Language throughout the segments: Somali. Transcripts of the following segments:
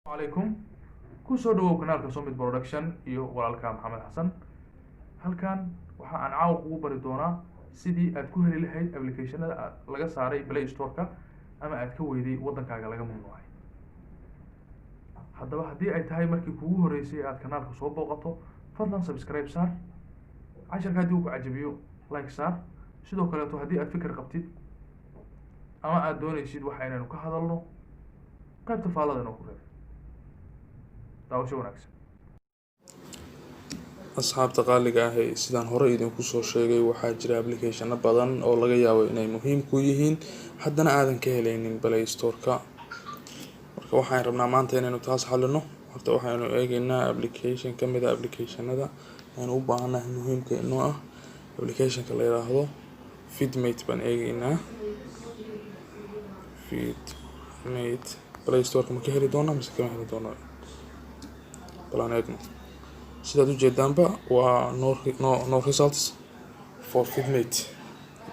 عليكم kusoo dhawow kanaalka SOMIT production iyo walaalka Maxamed Xasan halkan waxa aan caaw kugu bari doonaa sidii aad ku heli lahayd applicationada laga saaray Play Store-ka ama aad ka weyday wadankaaga laga mamnuucay haddaba haddii ay tahay markii kuugu horeysay aad kanaalka soo booqato fadlan subscribe saar casharka haddii uu ku cajabiyo like saar sidoo kale haddii aad fikir qabtid ama aad doonaysid waxa inaynu ka hadalno qaybta faalada inoo ku reeb asxaabta qaaliga ah ee sidaan hore idinku soo sheegay waxaa jira applicationo badan oo laga yaabo inay muhiim ku yihiin haddana aadan ka helaynin Play Store-ka marka waxaan rabnaa maanta inaynu taas xalino horta waxaanu eegaynaa application ka mid ah applicationada aan u baahanahay muhiimka inoo ah applicationka la yiraahdo Fitmate baan eegaynaa Fitmate Play Store-ka ma ka heli doonaa mise kama heli doonaa balan eegno sidaad u jeedaanba waa no results for Fitmate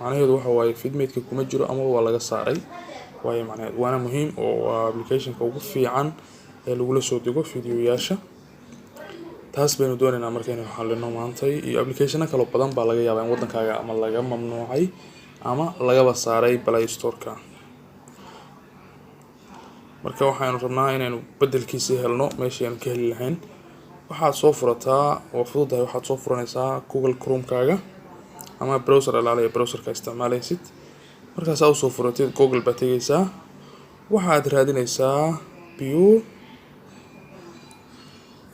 macnaheedu waxa waaye Fitmate-ka kuma jiro ama waa laga saaray waaye macnaheedu waana muhiim oo waa application-ka ugu fiican ee lagula soo dego fiidiyoyaasha taas baynu doonaynaa markaynu xalino maanta iyo application kale badan baa laga yaabaa in wadankaaga ama laga mamnuucay ama lagaba saaray Play Store-ka marka waxaanu rabnaa inaynu bedelkiisa helno meeshii aan ka heli lahayn waxaad soo furataa oo fududahay waxaad soo furanaysaa Google Chrome-kaaga ama browser alaale browser-ka isticmaalaysid markaas aad soo furatid Google baad tagaysaa waxaad raadinaysaa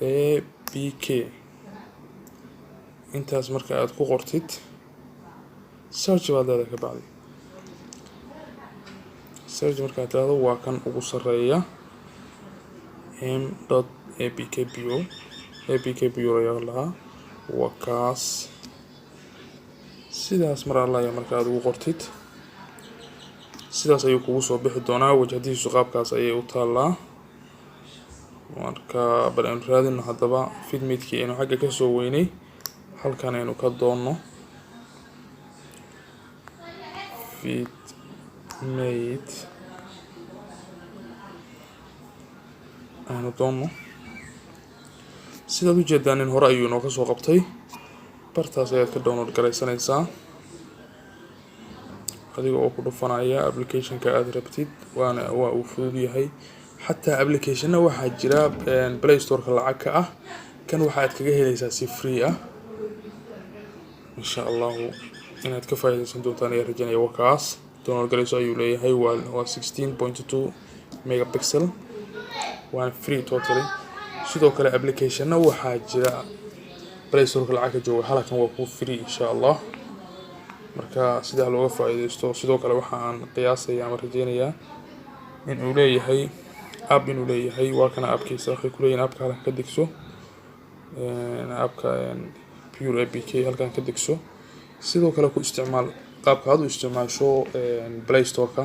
APK intaas marka aad ku qortid search baad leedahay ka bacdi search marka aad raado waa kan ugu sareeya m.apkbo ayaa lahaa waa kaas sidaas mar alla marka aad ugu qortid sidaas ayuu kugu soo bixi doonaa wajhadiisu qaabkaas ayay u taalaa marka bal aynu raadino haddaba Fitmate-kii aynu xagga ka soo weynay halkan aynu ka doonno Fitmate aynu doonno sidaad u jeedaan in hore ayuu noo ka soo qabtay bartaas ayaad ka download garaysanaysaa adiga oo ku dhufanaya application-ka aad rabtid waa uu fudud yahay xataa application-na waxaa jira Play Store-ka lacag ka ah kan waxaad kaga helaysaa si free ah insha Allah inaad ka faa'iideysan doontaan ayaa rajaynaya waa kaas download garayso ayuu leeyahay waa 16.2 megapixel waa free totally sidoo kale application-na waxaa jira Play Store-ka lacag ka jooga halkan waa ku free insha Allah marka sida looga faa'iideysto sidoo kale waxaan qiyaasaya ama rajaynayaa in uu leeyahay app inuu leeyahay waa kana appkiisa waxay ku leeyihiin appka halkan ka degso appka pure APK halkan ka degso sidoo kale ku isticmaal qaabka aad u isticmaasho Play Store-ka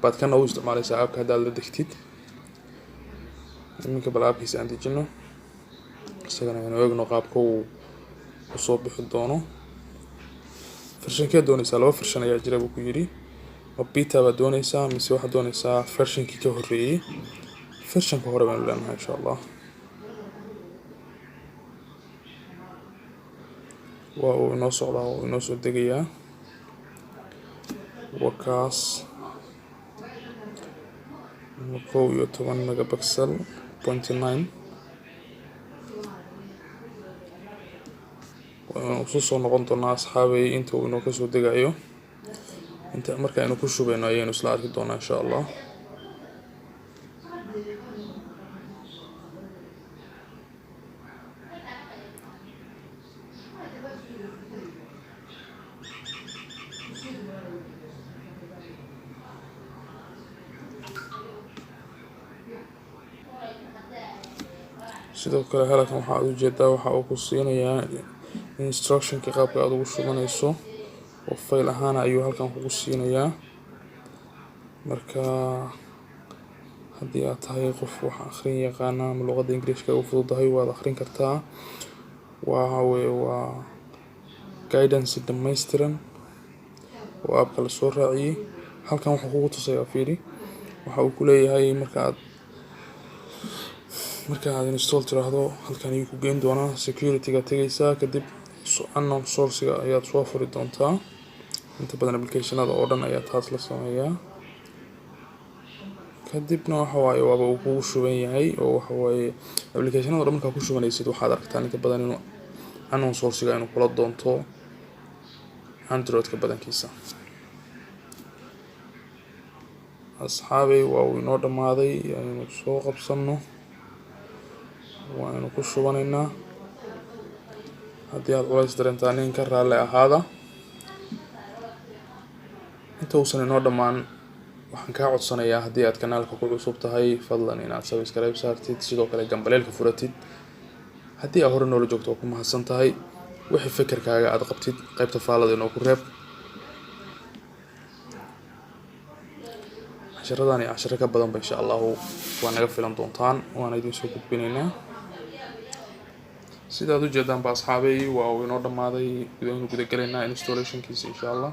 baad kana u isticmaalaysaa appka hadaad la degtid iminka bal appkiisa aan dejino isagana aynu eegno qaabka uu soo bixi doono version-kee doonaysaa laba version ayaa jira buu ku yidhi ma beta baad doonaysaa mise waxaad doonaysaa version-kii ka horreeyay version-ka hore baynu leenahay insha Allah waa uu inoo socdaa oo inoo soo degayaa waa kaas 11 megapixel 0.9 soo noqon doonaa asxaabay inta uu inoo ka soo degayo inta marka aynu ku shubeyno ayaynu isla arki doonaa insha Allah sidoo kale halkan waxa aad u jeedaa waxa uu ku siinayaa instruction-ka qaabka aad ugu shubanayso oo file ahaan ayuu halkan kugu siinayaa marka haddii aad tahay qof wax akhrin yaqaan ama luqadda Ingiriiska u fududahay waad akhrin kartaa waa guidance dhammaystiran oo appka la soo raaciyay halkan waxa kugu tusayaa fiiri waxa uu ku leeyahay marka aad marka aad install tiraahdo halkan ayuu ku geyn doonaa security-ga tagaysaa kadib unknown source-ga ayaad soo furi doontaa inta badan application-ada oo dhan ayaa taas la sameeyaa kadibna waxa waaye waaba uu kugu shuban yahay oo waxa waaye application-ada oo dhan markaa ku shubanaysid waxaad aragtaa inta badan inuu unknown source-ga inuu kula doonto Android-ka badankiisa asxaabay waa uu inoo dhamaaday aynu soo qabsano waanu ku shubanaynaa haddii aad culays dareentaan ninka raalli ahaada inta uusan inoo dhammaan waxaan kaa codsanayaa haddii aad kanaalka ku cusub tahay fadlan inaad subscribe saartid sidoo kale gambaleelka furatid haddii aad hore noola joogto oo ku mahadsan tahay wixii fikirkaaga aad qabtid qaybta faallada inoo ku reeb casharadaan iyo casharo ka badanba insha allahu waa naga filan doontaan waana idin soo gudbinaynaa sidaad u jeedaanba asxaabay waa uu inoo dhamaaday gudaha guda galaynaa installationkiisa insha allah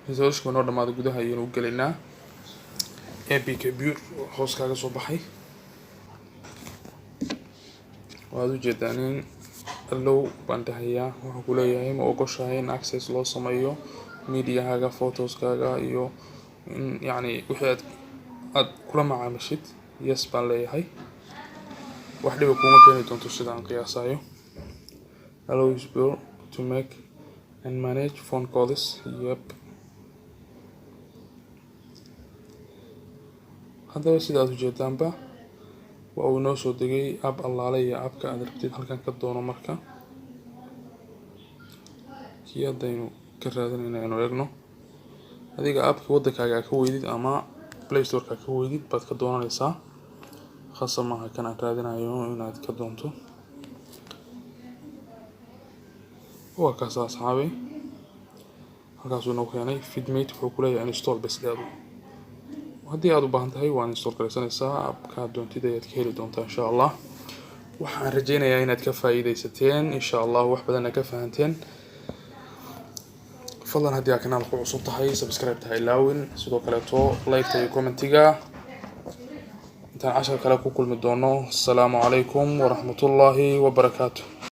installation inoo dhamaaday gudaha ayaynu u galaynaa APK Pure hoos kaaga soo baxay waad u jeedaanin allow baan dhahayaa wuxuu ku leeyahay ma ogoshahay in access loo sameeyo media-haaga photos-kaaga iyo in yacni wixii aad kula macaamishid yes baan leeyahay wax dhiba kuma keeni doonto sidaan qiyaasayo allow is Pure to make and manage phone calls yep haddaba sidaad u jeedaanba waa uu inoo soo degay app allaale iyo appka aad rabtid halkan ka doono marka kii haddaynu ka raadinayna inuu eegno adiga appka waddankaaga ka weydid ama Play Store-ka ka weydid baad ka doonanaysaa khasab maaha kan aan raadinayo inaad ka doonto waa kaas asxaabay halkaasuu inoo keenay Fitmate wuxuu ku leeyahay install bas dhaado haddii aad u baahan tahay waan install garaysanaysaa appka doontida ayaad ka heli doontaa insha allah waxaan rajaynayaa inaad ka faa'iidaysateen insha allah wax badan ka fahanteen fadlan haddii aad kanaalka ku cusub tahay subscribe tahay laawin sidoo kale like iyo commentiga intaan cashar kale ku kulmi doono assalaamu calaykum waraxmatullaahi wabarakaatuh